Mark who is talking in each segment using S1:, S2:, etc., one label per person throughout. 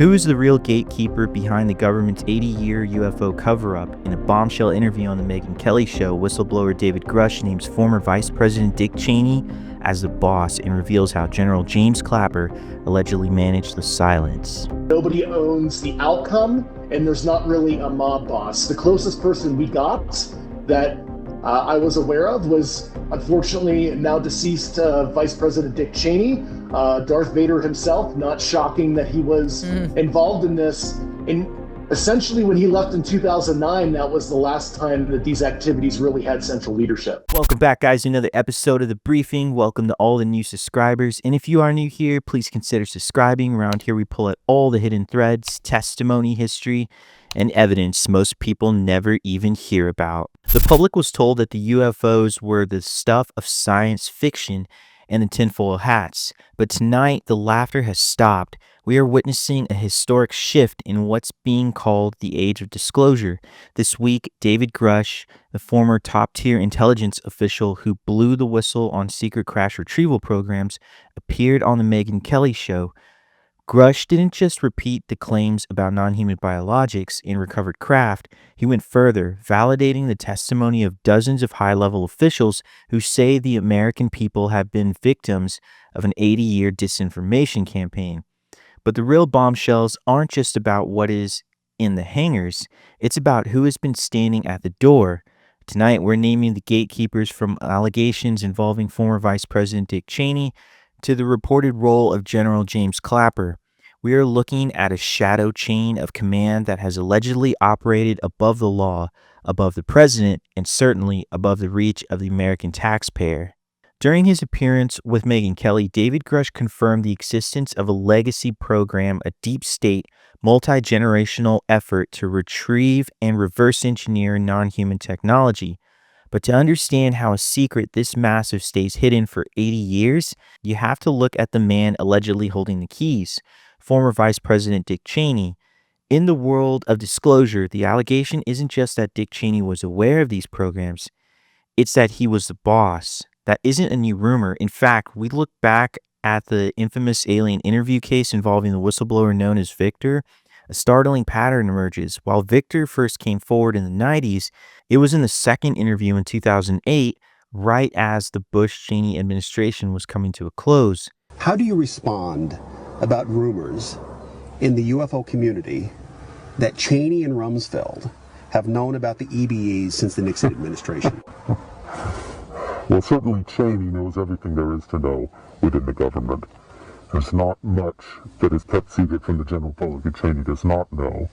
S1: Who is the real gatekeeper behind the government's 80-year UFO cover-up? In a bombshell interview on the Megyn Kelly Show, whistleblower David Grusch names former Vice President Dick Cheney as the boss and reveals how General James Clapper allegedly managed the silence.
S2: Nobody owns the outcome, and there's not really a mob boss. The closest person we got that I was aware of was, unfortunately, now deceased Vice President Dick Cheney, Darth Vader himself. Not shocking that he was involved in this. And essentially, when he left in 2009, that was the last time that these activities really had central leadership.
S1: Welcome back, guys, to another episode of The Briefing. Welcome to all the new subscribers. And if you are new here, please consider subscribing. Around here, we pull out all the hidden threads, testimony, history, and evidence most people never even hear about. The public was told that the UFOs were the stuff of science fiction and the tinfoil hats. But tonight, the laughter has stopped. We are witnessing a historic shift in what's being called the age of disclosure. This week, David Grusch, the former top-tier intelligence official who blew the whistle on secret crash retrieval programs, appeared on the Megyn Kelly Show. Grusch didn't just repeat the claims about non-human biologics in recovered craft. He went further, validating the testimony of dozens of high-level officials who say the American people have been victims of an 80-year disinformation campaign. But the real bombshells aren't just about what is in the hangars. It's about who has been standing at the door. Tonight, we're naming the gatekeepers from allegations involving former Vice President Dick Cheney to the reported role of General James Clapper. We are looking at a shadow chain of command that has allegedly operated above the law, above the president, and certainly above the reach of the American taxpayer. During his appearance with Megyn Kelly, David Grusch confirmed the existence of a legacy program, a deep state, multi-generational effort to retrieve and reverse engineer non-human technology. But to understand how a secret this massive stays hidden for 80 years, you have to look at the man allegedly holding the keys, former Vice President Dick Cheney. In the world of disclosure, the allegation isn't just that Dick Cheney was aware of these programs, it's that he was the boss. That isn't a new rumor. In fact, we look back at the infamous alien interview case involving the whistleblower known as Victor. A startling pattern emerges. While Victor first came forward in the 90s, it was in the second interview in 2008, right as the Bush-Cheney administration was coming to a close.
S3: How do you respond about rumors in the UFO community that Cheney and Rumsfeld have known about the EBEs since the Nixon administration?
S4: Well, certainly Cheney knows everything there is to know within the government. There's not much that is kept secret from the general public that Cheney does not know.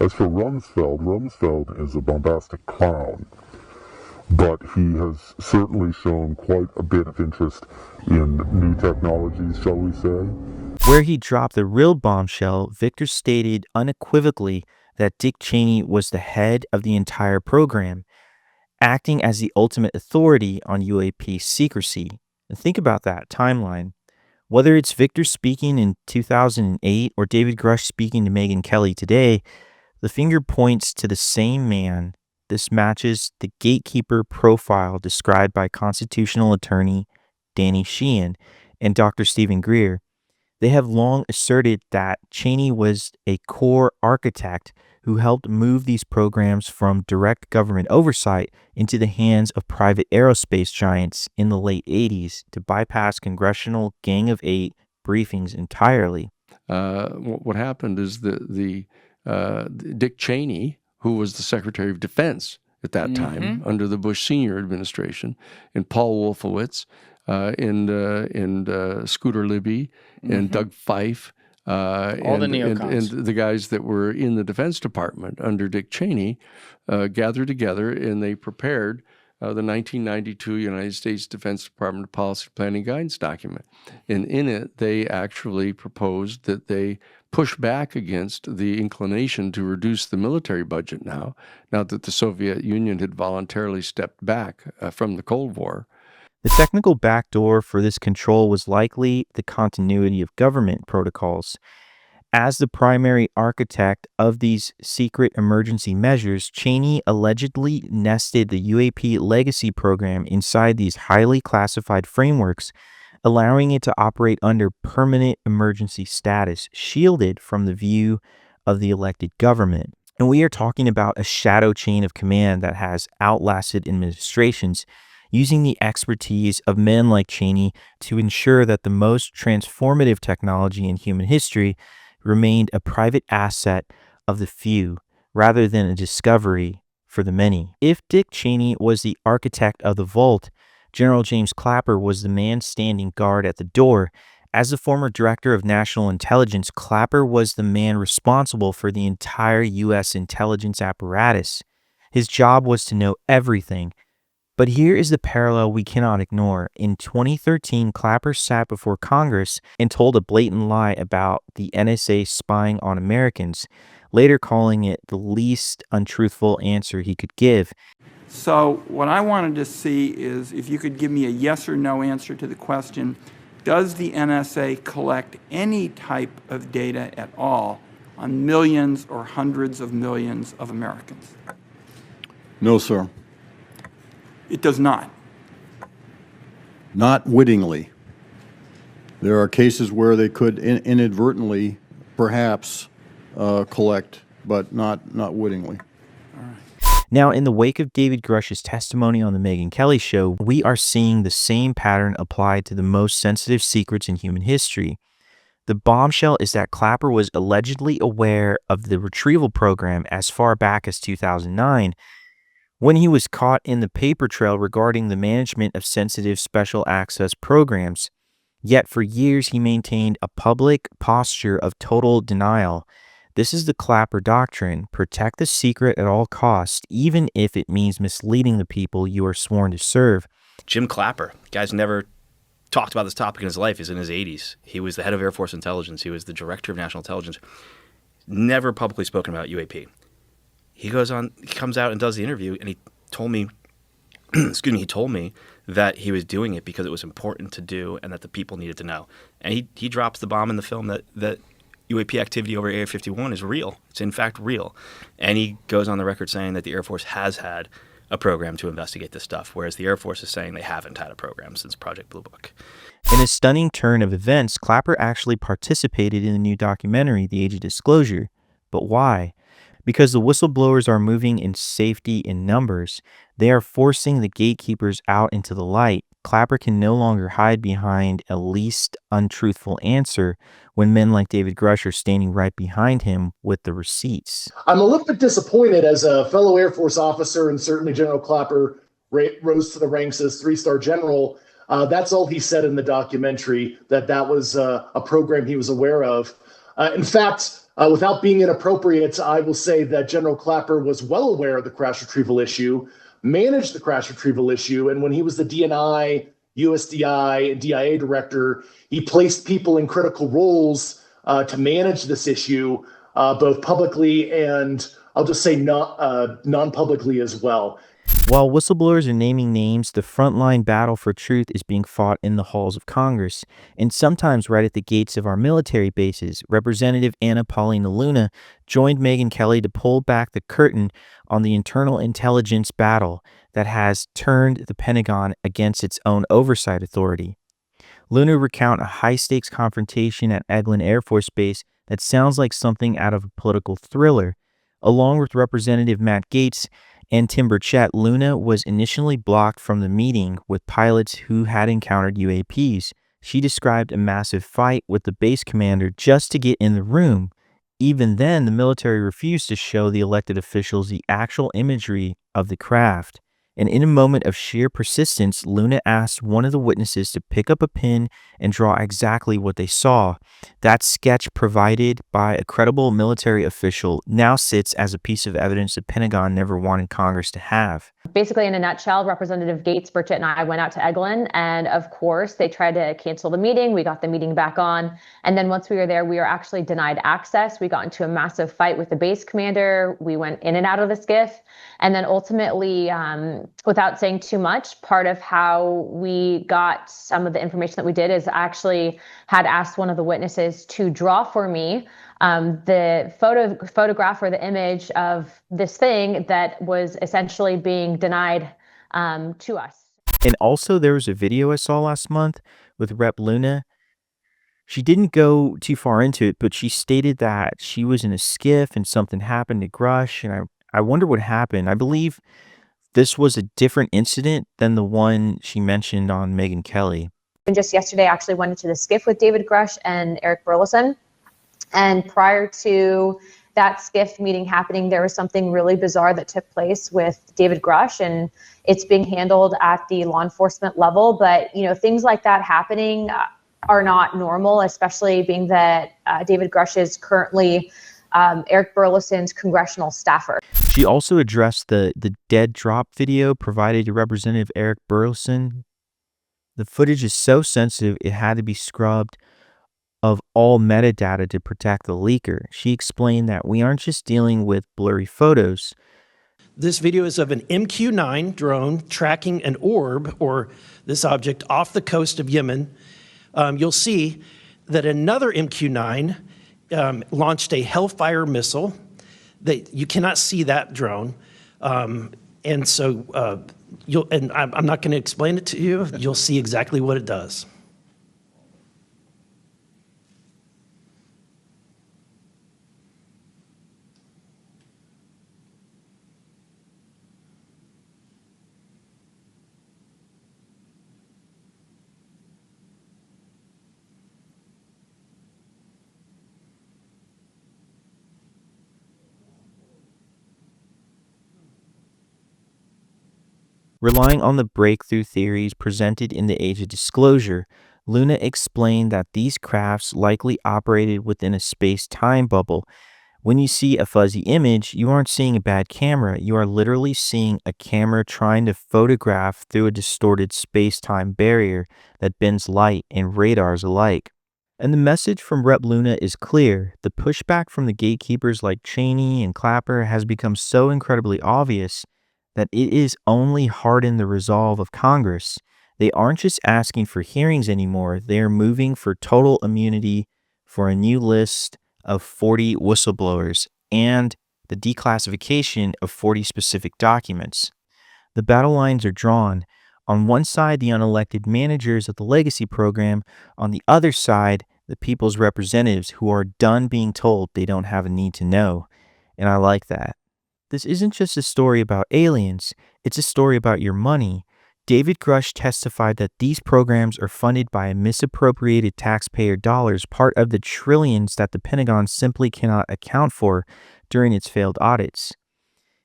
S4: As for Rumsfeld is a bombastic clown, but he has certainly shown quite a bit of interest in new technologies, shall we say.
S1: Where he dropped the real bombshell, Victor stated unequivocally that Dick Cheney was the head of the entire program, acting as the ultimate authority on UAP secrecy. And think about that timeline. Whether it's Victor speaking in 2008 or David Grusch speaking to Megyn Kelly today, the finger points to the same man. This matches the gatekeeper profile described by constitutional attorney Danny Sheehan and Dr. Stephen Greer. They have long asserted that Cheney was a core architect who helped move these programs from direct government oversight into the hands of private aerospace giants in the late 80s to bypass congressional Gang of Eight briefings entirely.
S5: What happened is the Dick Cheney, who was the Secretary of Defense at that time under the Bush Senior administration, and Paul Wolfowitz, and Scooter Libby, and Doug Fife,
S6: all the neocons.
S5: And the guys that were in the Defense Department under Dick Cheney gathered together and they prepared the 1992 United States Defense Department Policy Planning Guidance document. And in it, they actually proposed that they push back against the inclination to reduce the military budget now that the Soviet Union had voluntarily stepped back from the Cold War.
S1: The technical backdoor for this control was likely the continuity of government protocols. As the primary architect of these secret emergency measures, Cheney allegedly nested the UAP legacy program inside these highly classified frameworks, allowing it to operate under permanent emergency status, shielded from the view of the elected government. And we are talking about a shadow chain of command that has outlasted administrations, using the expertise of men like Cheney to ensure that the most transformative technology in human history remained a private asset of the few rather than a discovery for the many. If Dick Cheney was the architect of the vault, General James Clapper was the man standing guard at the door. As the former director of national intelligence, Clapper was the man responsible for the entire U.S. intelligence apparatus. His job was to know everything. But here is the parallel we cannot ignore. In 2013, Clapper sat before Congress and told a blatant lie about the NSA spying on Americans, later calling it the least untruthful answer he could give.
S7: So what I wanted to see is if you could give me a yes or no answer to the question, does the NSA collect any type of data at all on millions or hundreds of millions of Americans?
S8: No, sir.
S7: It does not.
S8: Not wittingly. There are cases where they could inadvertently, perhaps, collect, but not wittingly.
S1: Now, in the wake of David Grusch's testimony on the Megyn Kelly Show, we are seeing the same pattern applied to the most sensitive secrets in human history. The bombshell is that Clapper was allegedly aware of the retrieval program as far back as 2009, when he was caught in the paper trail regarding the management of sensitive special access programs. Yet for years he maintained a public posture of total denial. This is the Clapper doctrine: protect the secret at all costs, even if it means misleading the people you are sworn to serve.
S9: Jim Clapper, guy's never talked about this topic in his life. He's in his 80s. He was the head of Air Force Intelligence. He was the director of national intelligence. Never publicly spoken about UAP. He comes out and does the interview, and he told me, he told me that he was doing it because it was important to do and that the people needed to know. And he drops the bomb in the film that UAP activity over Area 51 is real. It's in fact real. And he goes on the record saying that the Air Force has had a program to investigate this stuff, whereas the Air Force is saying they haven't had a program since Project Blue Book.
S1: In a stunning turn of events, Clapper actually participated in the new documentary, The Age of Disclosure. But why? Because the whistleblowers are moving in safety in numbers. They are forcing the gatekeepers out into the light. Clapper can no longer hide behind a least untruthful answer when men like David Grusch are standing right behind him with the receipts.
S2: I'm a little bit disappointed as a fellow Air Force officer, and certainly General Clapper rose to the ranks as 3-star general. That's all he said in the documentary, that was a program he was aware of. In fact, without being inappropriate, I will say that General Clapper was well aware of the crash retrieval issue, managed the crash retrieval issue, and when he was the DNI, USDI, and DIA director, he placed people in critical roles to manage this issue, both publicly and I'll just say non-publicly as well.
S1: While whistleblowers are naming names, the frontline battle for truth is being fought in the halls of Congress, and sometimes right at the gates of our military bases. Representative Anna Paulina Luna joined Megyn Kelly to pull back the curtain on the internal intelligence battle that has turned the Pentagon against its own oversight authority. Luna recounts a high-stakes confrontation at Eglin Air Force Base that sounds like something out of a political thriller. Along with Representative Matt Gaetz and Tim Burchett, Luna was initially blocked from the meeting with pilots who had encountered UAPs. She described a massive fight with the base commander just to get in the room. Even then, the military refused to show the elected officials the actual imagery of the craft. And in a moment of sheer persistence, Luna asked one of the witnesses to pick up a pen and draw exactly what they saw. That sketch, provided by a credible military official, now sits as a piece of evidence the Pentagon never wanted Congress to have.
S10: Basically, in a nutshell, Representative Gaetz, Burchett, and I went out to Eglin, and of course, they tried to cancel the meeting. We got the meeting back on, and then once we were there, we were actually denied access. We got into a massive fight with the base commander. We went in and out of the skiff, and then ultimately, without saying too much, part of how we got some of the information that we did is I actually had asked one of the witnesses to draw for me the photograph or the image of this thing that was essentially being denied to us.
S1: And also there was a video I saw last month with Rep. Luna. She didn't go too far into it, but she stated that she was in a skiff and something happened to Grusch, and I wonder what happened. I believe this was a different incident than the one she mentioned on Megyn Kelly.
S10: And just yesterday, I actually went into the skiff with David Grusch and Eric Burleson. And prior to that skiff meeting happening, there was something really bizarre that took place with David Grusch, and it's being handled at the law enforcement level. But, you know, things like that happening are not normal, especially being that David Grusch is currently Eric Burleson's congressional staffer.
S1: She also addressed the dead drop video provided to Representative Eric Burleson. The footage is so sensitive, it had to be scrubbed of all metadata to protect the leaker. She explained that we aren't just dealing with blurry photos.
S11: This video is of an MQ-9 drone tracking an orb, or this object, off the coast of Yemen. You'll see that another MQ-9 launched a Hellfire missile. You cannot see that drone. And so I'm not going to explain it to you. You'll see exactly what it does.
S1: Relying on the breakthrough theories presented in the Age of Disclosure, Luna explained that these crafts likely operated within a space-time bubble. When you see a fuzzy image, you aren't seeing a bad camera. You are literally seeing a camera trying to photograph through a distorted space-time barrier that bends light and radars alike. And the message from Rep. Luna is clear. The pushback from the gatekeepers like Cheney and Clapper has become so incredibly obvious that it is only hardened the resolve of Congress. They aren't just asking for hearings anymore. They are moving for total immunity for a new list of 40 whistleblowers and the declassification of 40 specific documents. The battle lines are drawn. On one side, the unelected managers of the legacy program. On the other side, the people's representatives who are done being told they don't have a need to know. And I like that. This isn't just a story about aliens, it's a story about your money. David Grusch testified that these programs are funded by misappropriated taxpayer dollars, part of the trillions that the Pentagon simply cannot account for during its failed audits.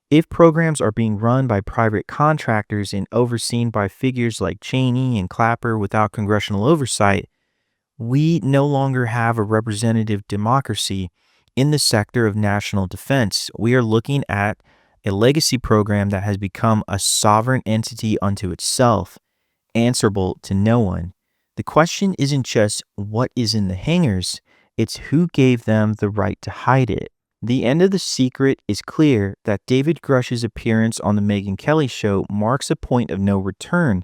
S1: If programs are being run by private contractors and overseen by figures like Cheney and Clapper without congressional oversight, we no longer have a representative democracy in the sector of national defense. We are looking at a legacy program that has become a sovereign entity unto itself, answerable to no one. The question isn't just what is in the hangars, it's who gave them the right to hide it. The end of the secret is clear that David Grusch's appearance on the Megyn Kelly Show marks a point of no return.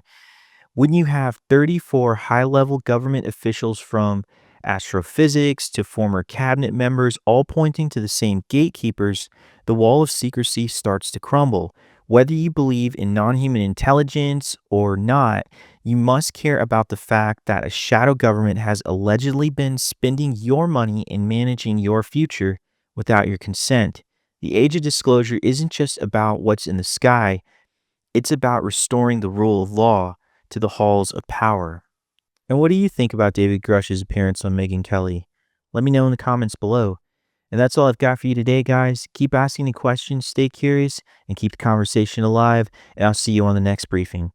S1: When you have 34 high-level government officials from astrophysics to former cabinet members all pointing to the same gatekeepers, the wall of secrecy starts to crumble. Whether you believe in non-human intelligence or not, you must care about the fact that a shadow government has allegedly been spending your money and managing your future without your consent. The Age of Disclosure isn't just about what's in the sky, it's about restoring the rule of law to the halls of power. And what do you think about David Grusch's appearance on Megyn Kelly? Let me know in the comments below. And that's all I've got for you today, guys. Keep asking the questions, stay curious, and keep the conversation alive, and I'll see you on the next briefing.